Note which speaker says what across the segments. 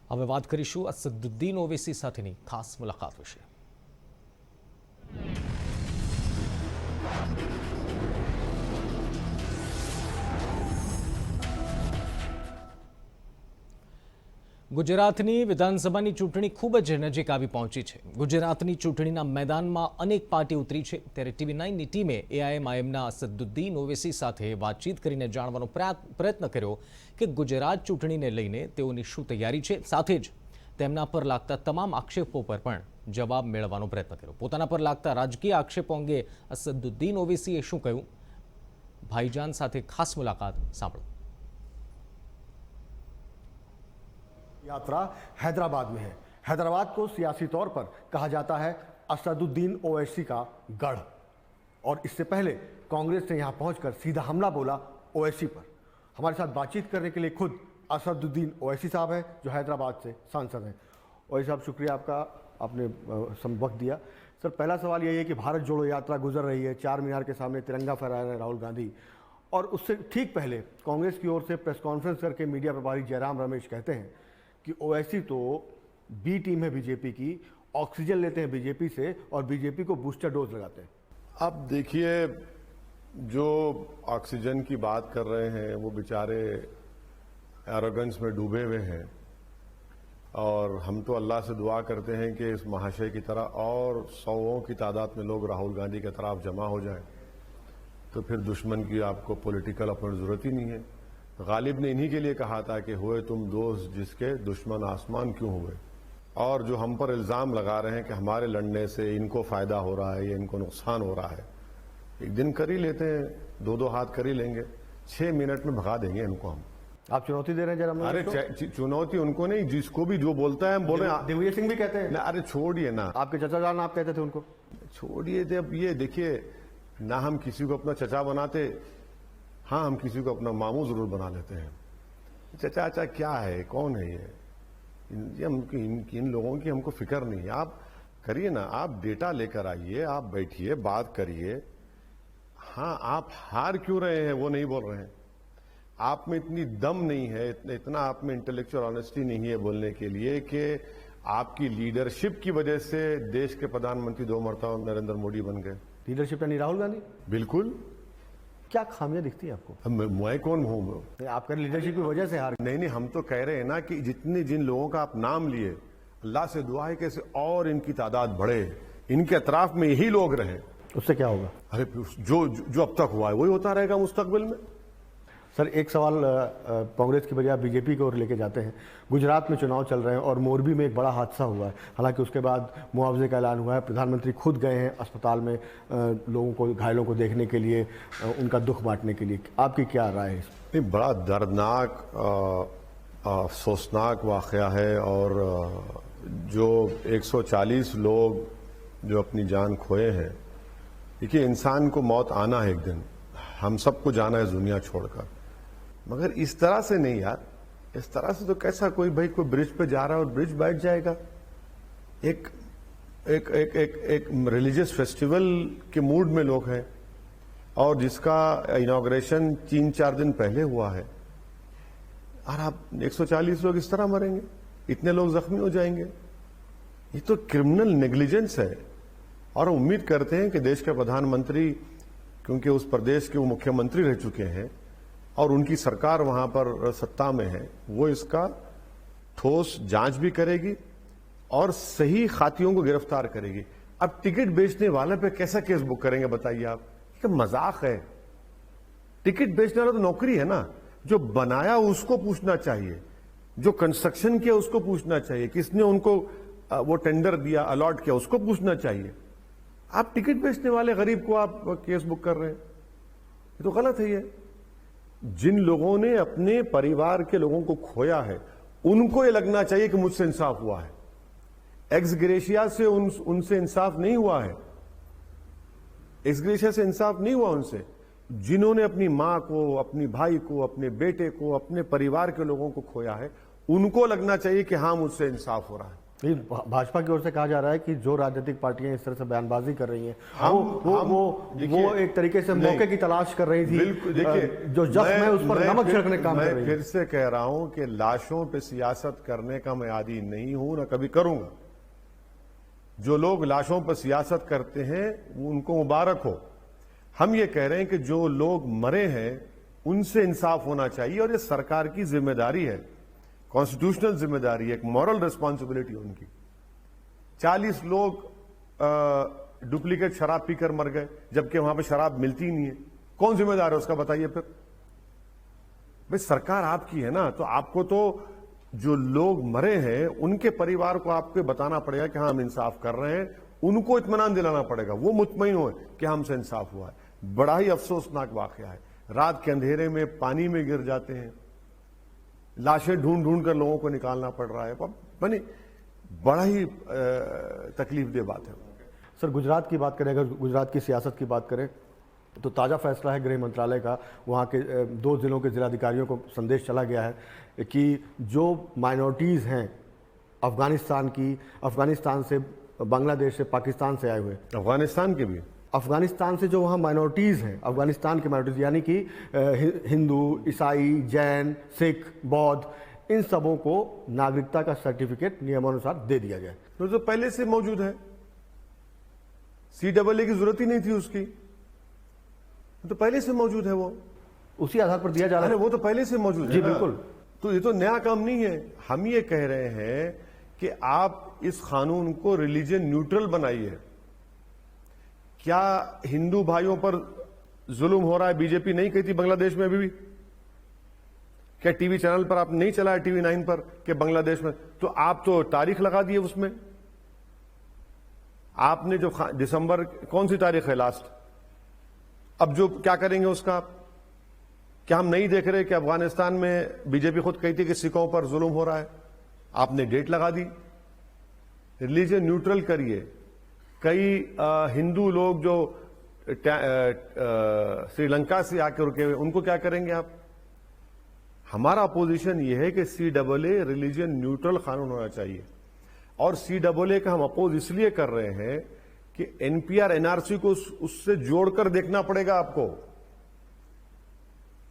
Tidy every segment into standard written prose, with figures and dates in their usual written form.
Speaker 1: હવે વાત કરીશું અસદુદ્દીન ઓવૈસી સાથેની ખાસ મુલાકાત વિશે। ગુજરાતની વિધાનસભાની ચૂંટણી ખૂબ જ નજીક આવી પહોંચી છે। ગુજરાતની ચૂંટણીના મેદાનમાં અનેક પાર્ટી ઉતરી છે, ત્યારે TV9ની ટીમે AIMIMના અસદુદ્દીન ઓવૈસી સાથે વાતચીત કરીને જાણવાનો પ્રયત્ન કર્યો કે ગુજરાત ચૂંટણીને લઈને તેઓની શું તૈયારી છે, સાથે જ તેમના પર લાગતા તમામ આક્ષેપો પર પણ જવાબ મેળવવાનો પ્રયત્ન કર્યો। પોતાના પર લાગતા રાજકીય આક્ષેપો અંગે અસદુદ્દીન ઓવૈસીએ શું કહ્યું, ભાઈજાન સાથે ખાસ મુલાકાત સાંભળો।
Speaker 2: यात्रा हैदराबाद में है। हैदराबाद को सियासी तौर पर कहा जाता है असदुद्दीन ओवैसी का गढ़, और इससे पहले कांग्रेस ने यहां पहुंचकर सीधा हमला बोला ओवैसी पर। हमारे साथ बातचीत करने के लिए खुद असदुद्दीन ओवैसी साहब हैं, जो हैदराबाद से सांसद हैं। ओवैसी साहब, शुक्रिया आपका, आपने वक्त दिया। सर, पहला सवाल यही है कि भारत जोड़ो यात्रा गुजर रही है, चार मीनार के सामने तिरंगा फहरा रहे हैं राहुल गांधी, और उससे ठीक पहले कांग्रेस की ओर से प्रेस कॉन्फ्रेंस करके मीडिया प्रभारी जयराम रमेश कहते हैं कि ओवैसी तो बी टीम है बीजेपी की, ऑक्सीजन लेते हैं बीजेपी से और बीजेपी को बूस्टर डोज लगाते हैं।
Speaker 3: अब देखिए, जो ऑक्सीजन की बात कर रहे हैं वो बेचारे एरोगेंस में डूबे हुए हैं, और हम तो अल्लाह से दुआ करते हैं कि इस महाशय की तरह और सौओं की तादाद में लोग राहुल गांधी के तरफ जमा हो जाएं, तो फिर दुश्मन की आपको पॉलिटिकल अपॉइंट जरूरत ही नहीं है। गालिब ने इन्हीं के लिए कहा था कि हुए तुम दोस्त जिसके दुश्मन आसमान क्यों हुए। और जो हम पर इल्जाम लगा रहे हैं कि हमारे लड़ने से इनको फायदा हो रहा है या इनको नुकसान हो रहा है, एक दिन कर ही लेते हैं, दो दो हाथ कर ही लेंगे, 6 मिनट में भगा देंगे इनको हम।
Speaker 2: आप चुनौती दे रहे हैं जरा?
Speaker 3: अरे चुनौती उनको नहीं, जिसको भी जो बोलता है हम बोल रहे हैं।
Speaker 2: दिग्विजय सिंह भी कहते हैं।
Speaker 3: अरे छोड़िए ना,
Speaker 2: आपके चचा जान आप कहते थे उनको।
Speaker 3: छोड़िए, अब ये देखिए ना, हम किसी को अपना चचा बनाते, हाँ हम किसी को अपना मामू जरूर बना लेते हैं। चचा चचा क्या है, कौन है ये इन लोगों की हमको फिक्र नहीं है। आप करिए ना, आप डेटा लेकर आइए, आप बैठिए, बात करिए। हाँ, आप हार क्यों रहे हैं वो नहीं बोल रहे हैं, आप में इतनी दम नहीं है, इतना आप में इंटेलेक्चुअल ऑनेस्टी नहीं है बोलने के लिए कि आपकी लीडरशिप की वजह से देश के प्रधानमंत्री 2 मरतबा नरेंद्र मोदी बन गए।
Speaker 2: लीडरशिप यानी राहुल गांधी?
Speaker 3: बिल्कुल।
Speaker 2: क्या खामियां दिखती है आपको?
Speaker 3: मैं कौन हूं?
Speaker 2: आपका लीडरशिप की वजह से हार?
Speaker 3: नहीं, हम तो कह रहे हैं ना कि जिन लोगों का आप नाम लिए, अल्लाह से दुआ है कैसे और इनकी तादाद बढ़े, इनके अतराफ में यही लोग रहें।
Speaker 2: उससे क्या होगा?
Speaker 3: अरे जो अब तक हुआ है वही होता रहेगा मुस्तकबिल में।
Speaker 2: सर, एक सवाल कांग्रेस की बजाय बीजेपी की ओर लेके जाते हैं। गुजरात में चुनाव चल रहे हैं और मोरबी में एक बड़ा हादसा हुआ है, हालांकि उसके बाद मुआवजे का ऐलान हुआ है, प्रधानमंत्री खुद गए हैं अस्पताल में लोगों को, घायलों को देखने के लिए, उनका दुख बांटने के लिए। आपकी क्या राय है?
Speaker 3: नहीं, बड़ा दर्दनाक अफसोसनाक वाक़या है, और जो 140 लोग जो अपनी जान खोए हैं, देखिए इंसान को मौत आना है एक दिन, हम सबको जाना है दुनिया छोड़कर, मगर इस तरह से नहीं यार। इस तरह से तो कैसा कोई भाई कोई ब्रिज पे जा रहा है और ब्रिज बैठ जाएगा। एक एक एक एक एक रिलीजियस फेस्टिवल के मूड में लोग हैं, और जिसका इनॉग्रेशन 3-4 दिन पहले हुआ है, और आप 140 लोग इस तरह मरेंगे, इतने लोग जख्मी हो जाएंगे। ये तो क्रिमिनल नेग्लिजेंस है। और उम्मीद करते हैं कि देश के प्रधानमंत्री, क्योंकि उस प्रदेश के वो मुख्यमंत्री रह चुके हैं और उनकी सरकार वहां पर सत्ता में है, वो इसका ठोस जांच भी करेगी और सही खातियों को गिरफ्तार करेगी। अब टिकट बेचने वाले पे कैसा केस बुक करेंगे बताइए आप? ये मजाक है। टिकट बेचने वाला तो नौकरी है ना, जो बनाया उसको पूछना चाहिए, जो कंस्ट्रक्शन किया उसको पूछना चाहिए, किसने उनको वो टेंडर दिया, अलॉट किया, उसको पूछना चाहिए। आप टिकट बेचने वाले गरीब को आप केस बुक कर रहे हैं, ये तो गलत है। ये जिन लोगों ने अपने परिवार के लोगों को खोया है, उनको ये लगना चाहिए कि मुझसे इंसाफ हुआ है। एक्स ग्रेशिया से उनसे इंसाफ नहीं हुआ है, एक्स ग्रेशिया से इंसाफ नहीं हुआ उनसे। जिन्होंने अपनी मां को, अपनी भाई को, अपने बेटे को, अपने परिवार के लोगों को खोया है, उनको लगना चाहिए कि हां मुझसे इंसाफ हो रहा है।
Speaker 2: लेकिन भाजपा की ओर से कहा जा रहा है कि जो राजनीतिक पार्टियां इस तरह से बयानबाजी कर रही हैं वो एक तरीके से मौके की तलाश कर रही थी।
Speaker 3: बिल्कुल, देखिए
Speaker 2: जो जख्म है उस पर नमक छिड़कने का काम कर रही है।
Speaker 3: मैं फिर से कह रहा हूं कि लाशों पे सियासत करने का मैं आदी नहीं हूं, ना कभी करूंगा। जो लोग लाशों पर सियासत करते हैं उनको मुबारक हो। हम ये कह रहे हैं कि जो लोग मरे हैं उनसे इंसाफ होना चाहिए, और ये सरकार की जिम्मेदारी है, कॉन्स्टिट्यूशनल जिम्मेदारी है, एक मॉरल रिस्पॉन्सिबिलिटी उनकी। 40 लोग डुप्लीकेट शराब पीकर मर गए, जबकि वहां पे शराब मिलती ही नहीं है। कौन जिम्मेदार है उसका, बताइए फिर। भाई सरकार आपकी है ना, तो आपको तो जो लोग मरे हैं उनके परिवार को आपको बताना पड़ेगा कि हाँ हम इंसाफ कर रहे हैं, उनको इत्मीनान दिलाना पड़ेगा, वो मुतमईन हो कि हमसे इंसाफ हुआ है। बड़ा ही अफसोसनाक वाकया है, रात के अंधेरे में पानी में गिर जाते हैं, लाशें ढूंढ ढूंढ कर लोगों को निकालना पड़ रहा है। बनी बड़ा ही तकलीफदेह बात है।
Speaker 2: सर, गुजरात की बात करें, अगर गुजरात की सियासत की बात करें तो ताज़ा फैसला है गृह मंत्रालय का, वहाँ के 2 जिलों के जिलाधिकारियों को संदेश चला गया है कि जो माइनॉरिटीज़ हैं अफगानिस्तान से, बांग्लादेश से, पाकिस्तान से आए हुए,
Speaker 3: अफगानिस्तान के भी,
Speaker 2: अफगानिस्तान से जो वहाँ माइनॉरिटीज़ हैं, अफगानिस्तान की माइनॉरिटीज़ यानी कि हिंदू, ईसाई, जैन, सिख, बौद्ध, इन सबों को नागरिकता का सर्टिफिकेट नियमानुसार दे दिया जाए।
Speaker 3: तो पहले से मौजूद है, CAA की जरूरत ही नहीं थी उसकी, तो पहले से मौजूद है, वो
Speaker 2: उसी आधार पर दिया जा रहा है।
Speaker 3: वो तो पहले से मौजूद है
Speaker 2: जी बिल्कुल।
Speaker 3: तो ये तो नया काम नहीं है। हम ये कह रहे हैं कि आप इस कानून को रिलीजन न्यूट्रल बनाइए। क्या हिंदू भाइयों पर जुल्म हो रहा है, बीजेपी नहीं कहती बांग्लादेश में अभी भी? क्या टीवी चैनल पर आप नहीं चलाया, TV 9 पर, कि बांग्लादेश में? तो आप तो तारीख लगा दिए उसमें। आपने जो दिसंबर, कौन सी तारीख है लास्ट? अब जो क्या करेंगे उसका? क्या हम नहीं देख रहे कि अफगानिस्तान में बीजेपी खुद कहती कि सिखों पर जुल्म हो रहा है? आपने डेट लगा दी। रिलीजन न्यूट्रल करिए। कई हिंदू लोग जो श्रीलंका से आकर रुके हुए, उनको क्या करेंगे आप? हमारा अपोजिशन यह है कि CAA रिलीजन न्यूट्रल कानून होना चाहिए, और CAA का हम अपोज इसलिए कर रहे हैं कि NPR NRC को उससे जोड़कर देखना पड़ेगा आपको।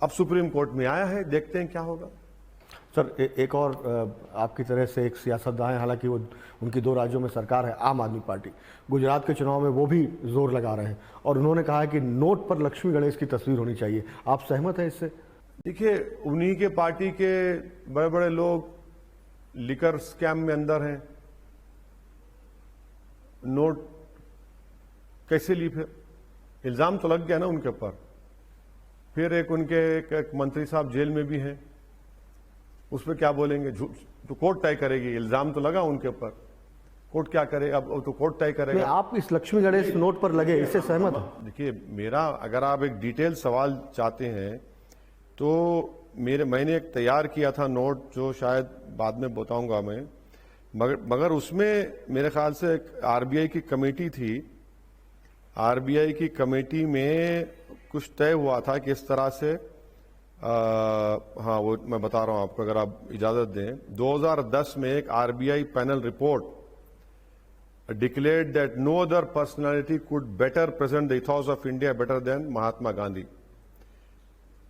Speaker 3: अब सुप्रीम कोर्ट में आया है, देखते हैं क्या होगा।
Speaker 2: सर, एक और आपकी तरह से एक सियासतदान है, हालांकि वो उनकी 2 राज्यों में सरकार है, आम आदमी पार्टी, गुजरात के चुनाव में वो भी जोर लगा रहे हैं, और उन्होंने कहा है कि नोट पर लक्ष्मी गणेश की तस्वीर होनी चाहिए। आप सहमत हैं इससे?
Speaker 3: देखिए, उन्हीं के पार्टी के बड़े बड़े लोग लिकर स्कैम में अंदर हैं। नोट कैसे ली? फिर इल्जाम तो लग गया ना उनके ऊपर। फिर एक उनके एक मंत्री साहब जेल में भी हैं, उस पर क्या बोलेंगे? तो कोर्ट तय करेगी। इल्जाम तो लगा उनके ऊपर, कोर्ट क्या करेगा? अब तो कोर्ट तय करेगा।
Speaker 2: आप इस लक्ष्मी गणेश नोट पर लगे, इससे सहमत हैं?
Speaker 3: देखिए, मेरा, अगर आप एक डिटेल सवाल चाहते हैं तो मैंने एक तैयार किया था नोट, जो शायद बाद में बताऊंगा मैं, मगर उसमें मेरे ख्याल से एक RBI की कमेटी थी। RBI की कमेटी में कुछ तय हुआ था कि इस तरह से हाँ, वो मैं बता रहा हूं आपको, अगर आप इजाजत दें। 2010 में एक RBI panel report declared that no other personality could better present the ethos of India better than Mahatma Gandhi.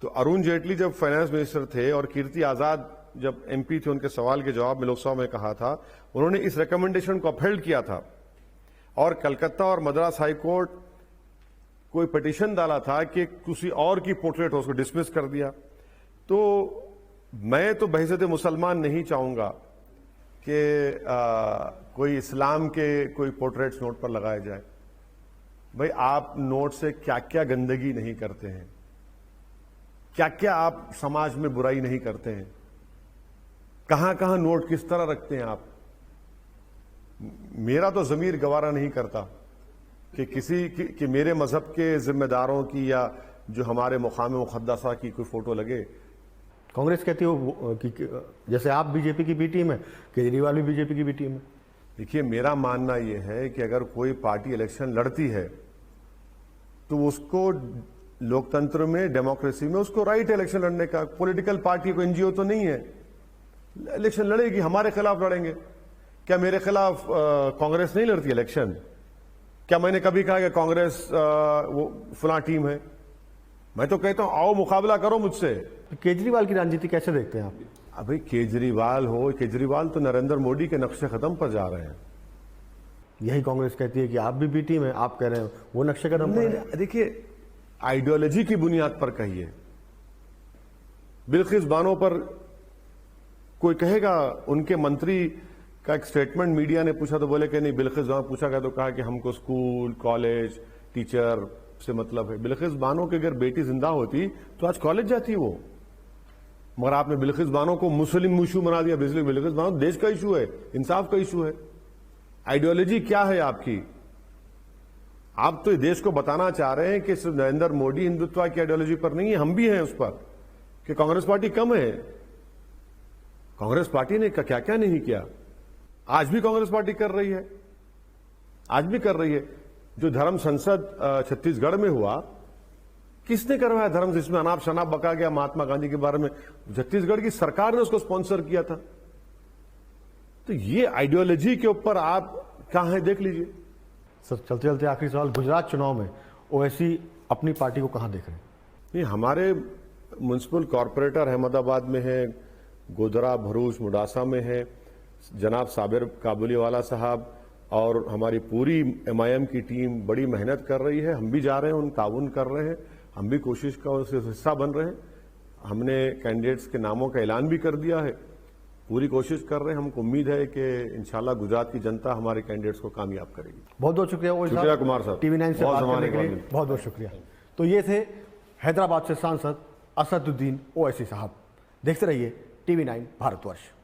Speaker 3: तो अरुण जेटली जब फाइनेंस मिनिस्टर थे और कीर्ति आजाद जब MP थे, उनके सवाल के जवाब में लोकसभा में कहा था, उन्होंने इस रिकमेंडेशन को अपहेल्ड किया था, और कलकत्ता और मद्रास हाई कोर्ट कोई पिटीशन डाला था कि किसी और की पोर्ट्रेट हो, उसको डिसमिस कर दिया। तो मैं तो बहैसियत मुसलमान नहीं चाहूंगा कि कोई इस्लाम के कोई पोर्ट्रेट्स नोट पर लगाए जाए। भाई, आप नोट से क्या क्या गंदगी नहीं करते हैं, क्या क्या आप समाज में बुराई नहीं करते हैं, कहां कहां नोट किस तरह रखते हैं आप। मेरा तो जमीर गवारा नहीं करता कि किसी कि मेरे मजहब के जिम्मेदारों की या जो हमारे मुकाम मुक़द्दसा की कोई फोटो लगे।
Speaker 2: कांग्रेस कहती हो कि जैसे आप बीजेपी की बी टीम है, केजरीवाल भी बीजेपी की बी टीम है।
Speaker 3: देखिए, मेरा मानना यह है कि अगर कोई पार्टी इलेक्शन लड़ती है तो उसको लोकतंत्र में, डेमोक्रेसी में उसको राइट है इलेक्शन लड़ने का। पॉलिटिकल पार्टी को NGO तो नहीं है, इलेक्शन लड़ेगी, हमारे खिलाफ लड़ेंगे। क्या मेरे खिलाफ कांग्रेस नहीं लड़ती इलेक्शन? क्या मैंने कभी कहा कि कांग्रेस वो फलां टीम है? मैं तो कहता हूं आओ मुकाबला करो मुझसे।
Speaker 2: केजरीवाल की राजनीति कैसे देखते हैं आप?
Speaker 3: अभी केजरीवाल तो नरेंद्र मोदी के नक्शे कदम पर जा रहे हैं।
Speaker 2: यही कांग्रेस कहती है कि आप भी बी टीम है, आप कह रहे हैं वो नक्शे कदम पर है।
Speaker 3: नहीं, देखिए आइडियोलॉजी की बुनियाद पर कहिए। बिल्किस बानो पर कोई कहेगा, उनके मंत्री का एक स्टेटमेंट मीडिया ने पूछा तो बोले कि नहीं, बिल्किस बानो पूछा गया तो कहा कि हमको स्कूल कॉलेज टीचर से मतलब है। बिल्किस बानो की अगर बेटी जिंदा होती तो आज कॉलेज जाती वो, मगर आपने बिल्किस बानो को मुस्लिम इशू बना दिया। बिल्किस बानो देश का इशू है, इंसाफ का इशू है। आइडियोलॉजी क्या है आपकी? आप तो देश को बताना चाह रहे हैं कि सिर्फ नरेंद्र मोदी हिंदुत्व की आइडियोलॉजी पर नहीं है, हम भी हैं उस पर कि कांग्रेस पार्टी कम है। कांग्रेस पार्टी ने क्या क्या नहीं किया, आज भी कांग्रेस पार्टी कर रही है, आज भी कर रही है। जो धर्म संसद छत्तीसगढ़ में हुआ, किसने करवाया धर्म, जिसमें अनाप शनाप बका गया महात्मा गांधी के बारे में? छत्तीसगढ़ की सरकार ने उसको स्पॉन्सर किया था। तो ये आइडियोलॉजी के ऊपर आप कहां हैं देख लीजिए।
Speaker 2: सर चलते चलते आखिरी सवाल, गुजरात चुनाव में ओवैसी अपनी पार्टी को कहां देख रहे हैं?
Speaker 3: नहीं, हमारे म्युनिसिपल कॉरपोरेटर अहमदाबाद में है, गोधरा भरूच मुडासा में है, जनाब साबिर काबुलीवाला साहब और हमारी पूरी एमआईएम की टीम बड़ी मेहनत कर रही है। हम भी जा रहे हैं, उन ताउन कर रहे हैं, हम भी कोशिश का उससे हिस्सा बन रहे हैं। हमने कैंडिडेट्स के नामों का ऐलान भी कर दिया है, पूरी कोशिश कर रहे हैं। हमको उम्मीद है कि इंशाल्लाह गुजरात की जनता हमारे कैंडिडेट्स को कामयाब करेगी।
Speaker 2: बहुत बहुत शुक्रिया
Speaker 3: शुक्रिया कुमार साहब,
Speaker 2: टीवी 9 से
Speaker 3: बहुत
Speaker 2: बात करने के
Speaker 3: जमाने
Speaker 2: लिए
Speaker 3: के बाद।
Speaker 2: बहुत बहुत शुक्रिया। तो ये थे हैदराबाद से सांसद असदुद्दीन ओवैसी साहब। देखते रहिए टीवी 9 भारतवर्ष।